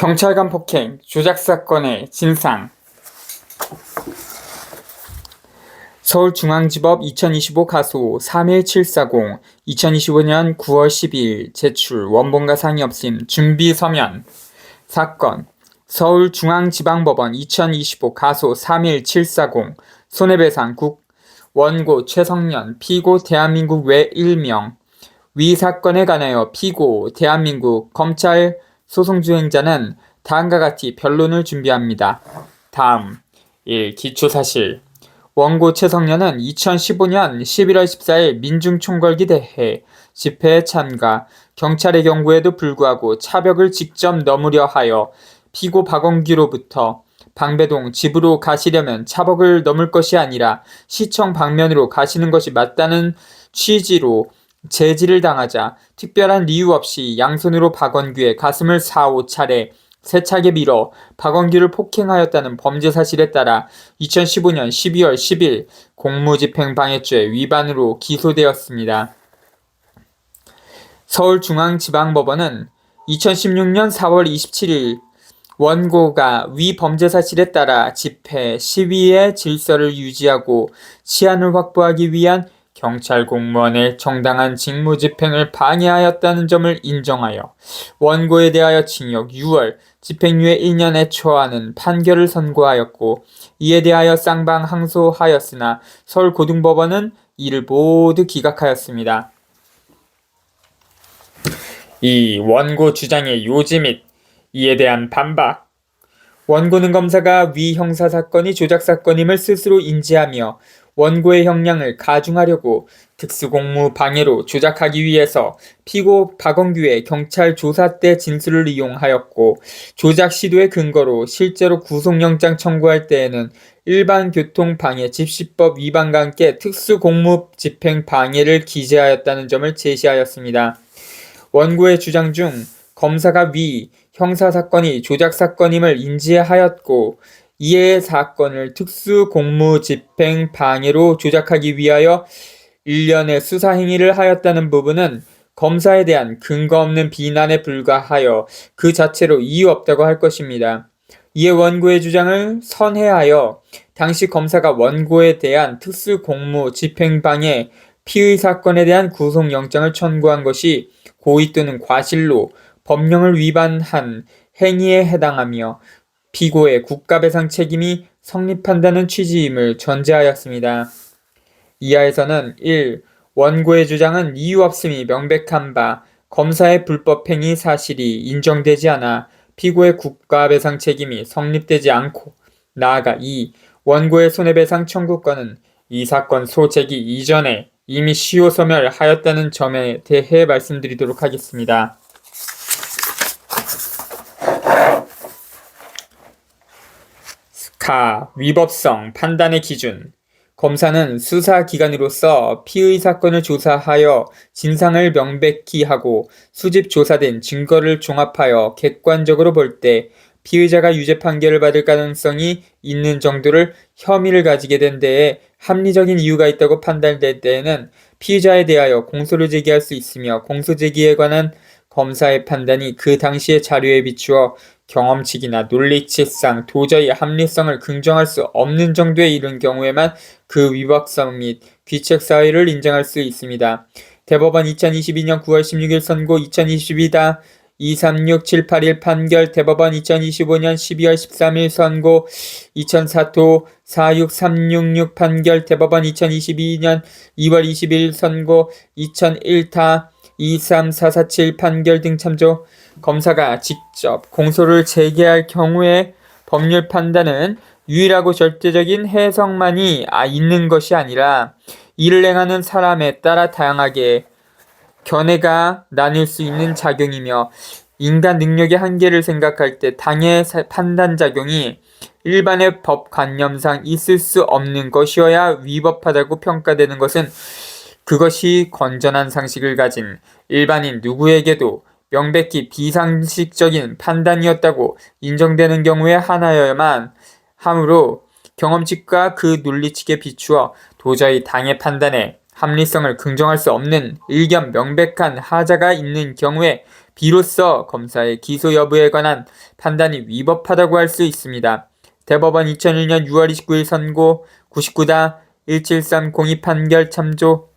경찰 간 폭행, 조작 사건의 진상. 서울중앙지법 2025 가소 31740 2025년 9월 12일 제출 원본과 상의 없음 준비 서면. 사건 서울중앙지방법원 2025 가소 31740 손해배상 국 원고 최성년 피고 대한민국 외 1명. 위 사건에 관하여 피고 대한민국 검찰 소송주행자는 다음과 같이 변론을 준비합니다. 다음 1. 기초사실. 원고 최성년은 2015년 11월 14일 민중총궐기 대회 집회에 참가, 경찰의 경고에도 불구하고 차벽을 직접 넘으려 하여 피고 박원규로부터 방배동 집으로 가시려면 차벽을 넘을 것이 아니라 시청 방면으로 가시는 것이 맞다는 취지로 제지를 당하자 특별한 이유 없이 양손으로 박원규의 가슴을 4~5차례 세차게 밀어 박원규를 폭행하였다는 범죄 사실에 따라 2015년 12월 10일 공무집행방해죄 위반으로 기소되었습니다. 서울중앙지방법원은 2016년 4월 27일 원고가 위 범죄 사실에 따라 집회, 시위의 질서를 유지하고 치안을 확보하기 위한 경찰 공무원의 정당한 직무집행을 방해하였다는 점을 인정하여 원고에 대하여 징역 6월, 집행유예 1년에 처하는 판결을 선고하였고, 이에 대하여 쌍방 항소하였으나 서울고등법원은 이를 모두 기각하였습니다. 이 원고 주장의 요지 및 이에 대한 반박. 원고는 검사가 위 형사사건이 조작사건임을 스스로 인지하며 원고의 형량을 가중하려고 특수공무 방해로 조작하기 위해서 피고 박원규의 경찰 조사 때 진술을 이용하였고, 조작 시도의 근거로 실제로 구속영장 청구할 때에는 일반교통방해 집시법 위반과 함께 특수공무집행 방해를 기재하였다는 점을 제시하였습니다. 원고의 주장 중 검사가 위 형사사건이 조작사건임을 인지하였고, 이에 사건을 특수공무집행 방해로 조작하기 위하여 일련의 수사행위를 하였다는 부분은 검사에 대한 근거 없는 비난에 불과하여 그 자체로 이유 없다고 할 것입니다. 이에 원고의 주장을 선회하여 당시 검사가 원고에 대한 특수공무집행방해 피의 사건에 대한 구속영장을 청구한 것이 고의 또는 과실로 법령을 위반한 행위에 해당하며 피고의 국가배상 책임이 성립한다는 취지임을 전제하였습니다. 이하에서는 1. 원고의 주장은 이유 없음이 명백한 바 검사의 불법행위 사실이 인정되지 않아 피고의 국가배상 책임이 성립되지 않고, 나아가 2. 원고의 손해배상 청구권은 이 사건 소제기 이전에 이미 시효소멸하였다는 점에 대해 말씀드리도록 하겠습니다. 위법성 판단의 기준. 검사는 수사기관으로서 피의 사건을 조사하여 진상을 명백히 하고 수집 조사된 증거를 종합하여 객관적으로 볼 때 피의자가 유죄 판결을 받을 가능성이 있는 정도를 혐의를 가지게 된 데에 합리적인 이유가 있다고 판단될 때에는 피의자에 대하여 공소를 제기할 수 있으며, 공소 제기에 관한 검사의 판단이 그 당시의 자료에 비추어 경험칙이나 논리치상 도저히 합리성을 긍정할 수 없는 정도에 이른 경우에만 그 위법성 및 귀책사유를 인정할 수 있습니다. 대법원 2022년 9월 16일 선고 2022-236781 판결, 대법원 2025년 12월 13일 선고 2004도 46366 판결, 대법원 2022년 2월 20일 선고 2001타 23447 판결 등 참조. 검사가 직접 공소를 제기할 경우에 법률 판단은 유일하고 절대적인 해석만이 있는 것이 아니라 이를 행하는 사람에 따라 다양하게 견해가 나뉠 수 있는 작용이며, 인간 능력의 한계를 생각할 때 당의 판단작용이 일반의 법관념상 있을 수 없는 것이어야 위법하다고 평가되는 것은 그것이 건전한 상식을 가진 일반인 누구에게도 명백히 비상식적인 판단이었다고 인정되는 경우에 하나여야만 하므로 경험칙과 그 논리칙에 비추어 도저히 당의 판단에 합리성을 긍정할 수 없는 일견 명백한 하자가 있는 경우에 비로소 검사의 기소 여부에 관한 판단이 위법하다고 할 수 있습니다. 대법원 2001년 6월 29일 선고 99-17302 판결 참조.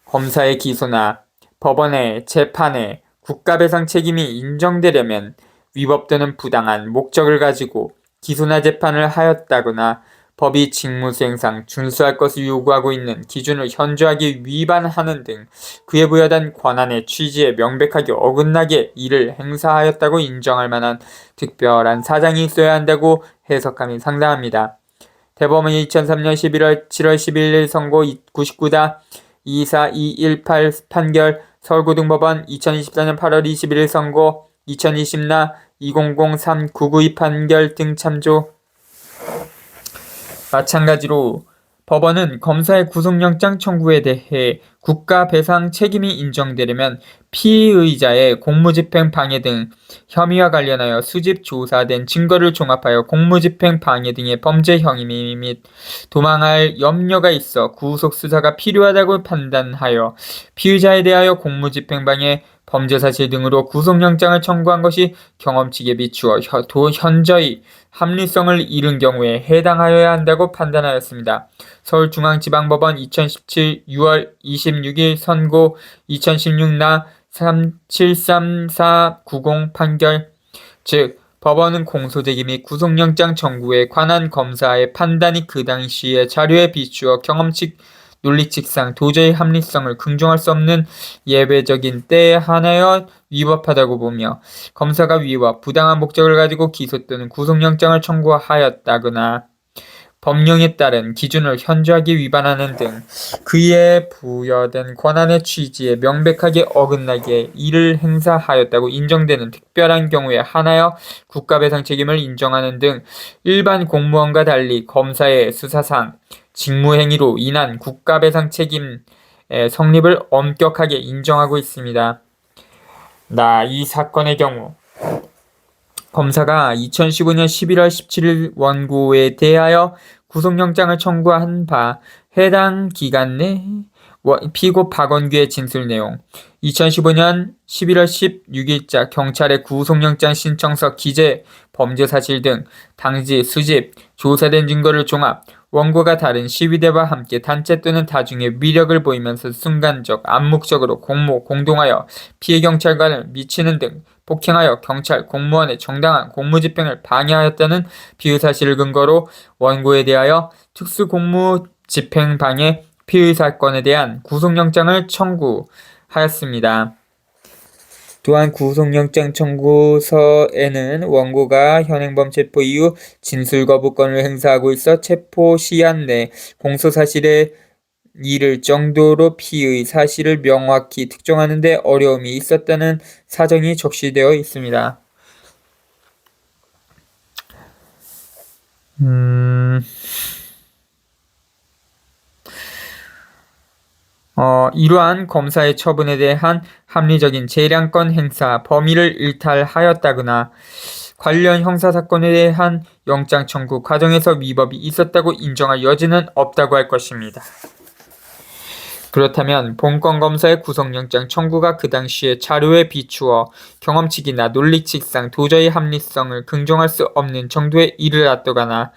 검사의 기소나 법원의 재판에 국가배상 책임이 인정되려면 위법되는 부당한 목적을 가지고 기소나 재판을 하였다거나 법이 직무수행상 준수할 것을 요구하고 있는 기준을 현저하게 위반하는 등 그에 부여된 권한의 취지에 명백하게 어긋나게 이를 행사하였다고 인정할 만한 특별한 사정이 있어야 한다고 해석함이 상당합니다. 대법원이 2003년 7월 11일 선고 99-24218 판결, 서울고등법원 2024년 8월 21일 선고 2020나 2003-992 판결 등 참조. 마찬가지로 법원은 검사의 구속영장 청구에 대해 국가배상 책임이 인정되려면 피의자의 공무집행 방해 등 혐의와 관련하여 수집 조사된 증거를 종합하여 공무집행 방해 등의 범죄 혐의 및 도망할 염려가 있어 구속수사가 필요하다고 판단하여 피의자에 대하여 공무집행 방해, 범죄 사실 등으로 구속영장을 청구한 것이 경험치에 비추어 현저히 합리성을 잃은 경우에 해당하여야 한다고 판단하였습니다. 서울중앙지방법원 2017 6월 26일 선고 2016나 373490 판결. 즉 법원은 공소제기 및 구속영장 청구에 관한 검사의 판단이 그 당시의 자료에 비추어 경험칙 논리칙상 도저히 합리성을 긍정할 수 없는 예외적인 때에 한하여 위법하다고 보며 검사가 위법, 부당한 목적을 가지고 기소 또는 구속영장을 청구하였다거나 법령에 따른 기준을 현저하게 위반하는 등 그에 부여된 권한의 취지에 명백하게 어긋나게 이를 행사하였다고 인정되는 특별한 경우에 한하여 국가배상 책임을 인정하는 등 일반 공무원과 달리 검사의 수사상 직무행위로 인한 국가배상 책임의 성립을 엄격하게 인정하고 있습니다. 이 사건의 경우 검사가 2015년 11월 17일 원고에 대하여 구속영장을 청구한 바 해당 기간 내 피고 박원규의 진술 내용, 2015년 11월 16일자 경찰의 구속영장 신청서 기재, 범죄 사실 등 당시 수집, 조사된 증거를 종합, 원고가 다른 시위대와 함께 단체 또는 다중에 위력을 보이면서 순간적, 암묵적으로 공동하여 피해 경찰관을 미치는 등 폭행하여 경찰, 공무원의 정당한 공무집행을 방해하였다는 비의사실을 근거로 원고에 대하여 특수공무집행방해 피의사건에 대한 구속영장을 청구하였습니다. 또한 구속영장 청구서에는 원고가 현행범 체포 이후 진술거부권을 행사하고 있어 체포 시한 내 공소사실에 이를 정도로 피의 사실을 명확히 특정하는 데 어려움이 있었다는 사정이 적시되어 있습니다. 이러한 검사의 처분에 대한 합리적인 재량권 행사 범위를 일탈하였다거나 관련 형사사건에 대한 영장 청구 과정에서 위법이 있었다고 인정할 여지는 없다고 할 것입니다. 그렇다면 본건 검사의 구속영장 청구가 그 당시의 자료에 비추어 경험칙이나 논리칙상 도저히 합리성을 긍정할 수 없는 정도에 이르렀다거나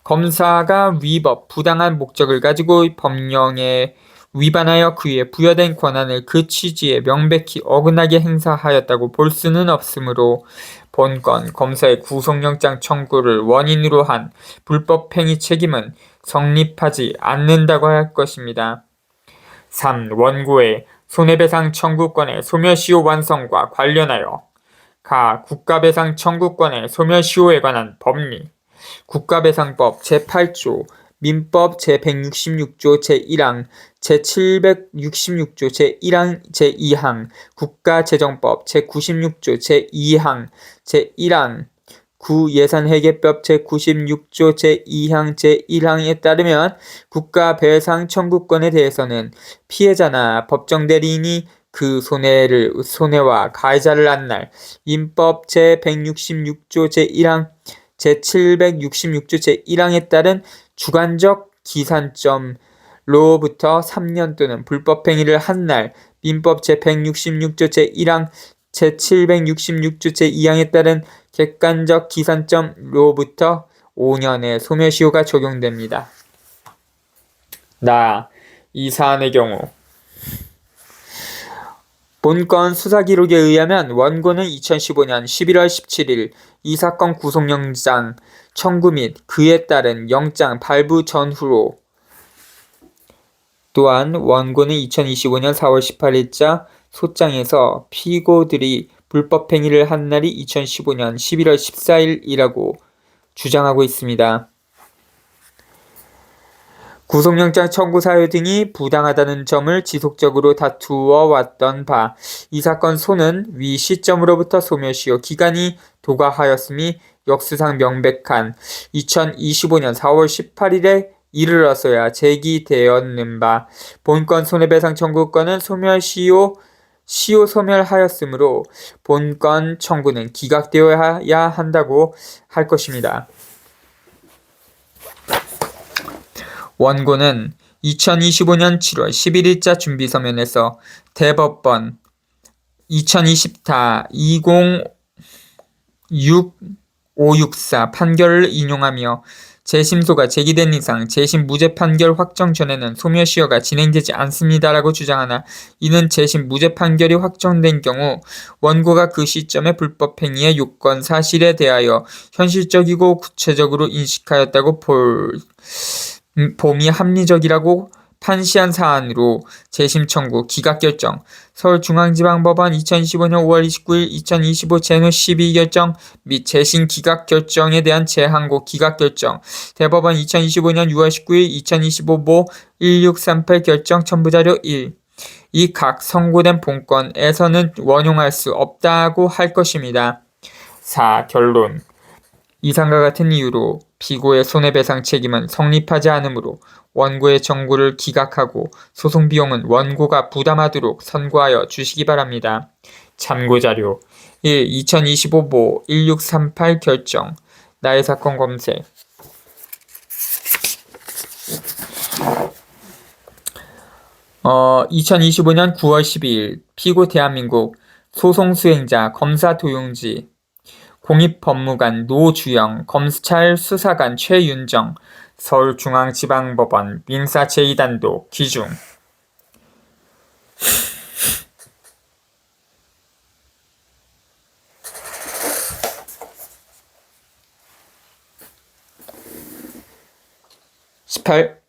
검사가 위법, 부당한 목적을 가지고 법령에 위반하여 그에 부여된 권한을 그 취지에 명백히 어긋나게 행사하였다고 볼 수는 없으므로 본건 검사의 구속영장 청구를 원인으로 한 불법행위 책임은 성립하지 않는다고 할 것입니다. 3. 원고의 손해배상 청구권의 소멸시효 완성과 관련하여 국가배상 청구권의 소멸시효에 관한 법리, 국가배상법 제8조, 민법 제166조 제1항, 제766조 제1항 제2항, 국가재정법 제96조 제2항 제1항, 구예산회계법 제96조 제2항 제1항에 따르면 국가배상 청구권에 대해서는 피해자나 법정대리인이 그 손해와 가해자를 한 날 민법 제166조 제1항, 제766조 제1항에 따른 주관적 기산점을 로부터 3년 또는 불법행위를 한 날 민법 제166조 제1항 제766조 제2항에 따른 객관적 기산점로부터 5년의 소멸시효가 적용됩니다. 이 사안의 경우 본건 수사기록에 의하면 원고는 2015년 11월 17일 이 사건 구속영장 청구 및 그에 따른 영장 발부 전후로 또한 원고는 2025년 4월 18일자 소장에서 피고들이 불법행위를 한 날이 2015년 11월 14일이라고 주장하고 있습니다. 구속영장 청구 사유 등이 부당하다는 점을 지속적으로 다투어 왔던 바, 이 사건 소는 위 시점으로부터 소멸시효 기간이 도과하였음이 역수상 명백한 2025년 4월 18일에 이르러서야 제기되었는 바, 본건 손해배상 청구권은 시효 소멸하였으므로 본건 청구는 기각되어야 한다고 할 것입니다. 원고는 2025년 7월 11일자 준비서면에서 대법원 2024 판결을 인용하며 재심소가 제기된 이상 재심 무죄 판결 확정 전에는 소멸시효가 진행되지 않습니다라고 주장하나, 이는 재심 무죄 판결이 확정된 경우 원고가 그 시점의 불법행위의 요건 사실에 대하여 현실적이고 구체적으로 인식하였다고 봄이 합리적이라고 판시한 사안으로 재심 청구 기각 결정, 서울중앙지방법원 2015년 5월 29일 2025 제노 12 결정 및 재심 기각 결정에 대한 재항고 기각 결정, 대법원 2025년 6월 19일 2025 모 1638 결정 첨부자료 1, 이 각 선고된 본건에서는 원용할 수 없다고 할 것입니다. 4. 결론. 이상과 같은 이유로 피고의 손해배상 책임은 성립하지 않으므로 원고의 청구를 기각하고 소송 비용은 원고가 부담하도록 선고하여 주시기 바랍니다. 참고자료 1. 2025 모 1638 결정 나의 사건 검색 2025년 9월 12일 피고 대한민국 소송수행자 검사 도용지 공익법무관 노주영, 검찰 수사관 최윤정, 서울중앙지방법원 민사 제2단독 기중 18